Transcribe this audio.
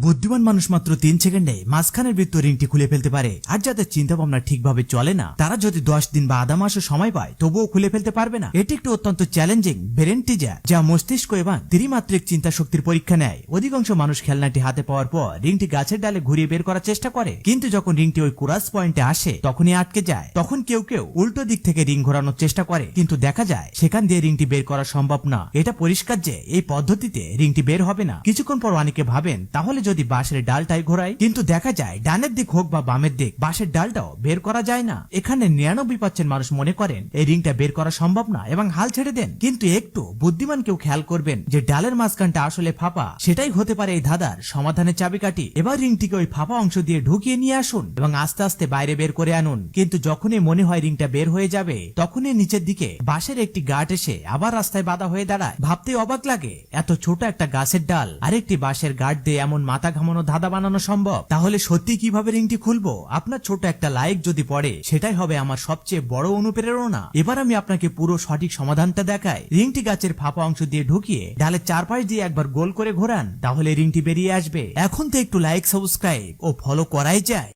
বুদ্ধিমান মানুষ মাত্র 3 সেকেন্ডে মাঝখানের বৃত্ত রিংটি খুলে ফেলতে পারে। আর যাদের চিন্তা ভাবনা ঠিকভাবে চলে না, তারা যদি 10 দিন বা আধা মাসও সময় পায় তবুও খুলে ফেলতে পারবে না। এটি একটি অত্যন্ত চ্যালেঞ্জিং ব্রেন টিজার, যা মস্তিষ্ক এবং ত্রিমাত্রিক চিন্তা শক্তির পরীক্ষা নেয়। অধিকাংশ মানুষ খেলনাটি হাতে পাওয়ার পর রিংটি গাছের ডালে ঘুরিয়ে বের করার চেষ্টা করে, কিন্তু যখন রিংটি ওই কুরাস পয়েন্টে আসে তখনই আটকে যায়। তখন কেউ কেউ উল্টো দিক থেকে রিং ঘোরানোর চেষ্টা করে, কিন্তু দেখা যায় সেখান দিয়ে রিংটি বের করা সম্ভব না। এটা পরিষ্কার যে এই পদ্ধতিতে রিংটি বের হবে না। কিছুক্ষণ পর অনেকে ভাবেন তাহলে যদি বাঁশের ডালটাই ঘোরায়, কিন্তু দেখা যায় ডানের দিক হোক বা বামের দিক, বাঁশের ডালটাও বের করা যায় না। এখানে 99% মানুষ মনে করেন এই রিংটা বের করা সম্ভব না এবং হাল ছেড়ে দেন। কিন্তু একটু বুদ্ধিমান কেউ খেয়াল করবেন যে ডালের মাঝখানটা আসলে ফাঁপা। সেটাই হতে পারে এই ধাঁধার সমাধানের চাবিকাঠি। এবার রিংটিকে ওই ফাঁপা অংশ দিয়ে ঢুকিয়ে নিয়ে আসুন এবং আস্তে আস্তে বাইরে বের করে আনুন। কিন্তু যখনই মনে হয় রিংটা বের হয়ে যাবে, তখনই নিচের দিকে বাঁশের একটি গাঁট এসে আবার রাস্তায় বাধা হয়ে দাঁড়ায়। ভাবতে অবাক লাগে, এত ছোট একটা গাছের ডাল আর একটি বাঁশের গাঁট দিয়ে এমন মাথা ঘামানো ধাঁধা বানানো সম্ভব? তাহলে সত্যি কিভাবে রিংটি খুলবো? আপনার ছোট একটা লাইক যদি পড়ে, সেটাই হবে আমার সবচেয়ে বড় অনুপ্রেরণা। এবার আমি আপনাকে পুরো সঠিক সমাধানটা দেখাই। রিংটি গাছের ফাঁপা অংশ দিয়ে ঢুকিয়ে ডালের চারপাশ দিয়ে একবার গোল করে ঘোরান, তাহলে রিংটি বেরিয়ে আসবে। এখন তো একটু লাইক, সাবস্ক্রাইব ও ফলো করাই যায়।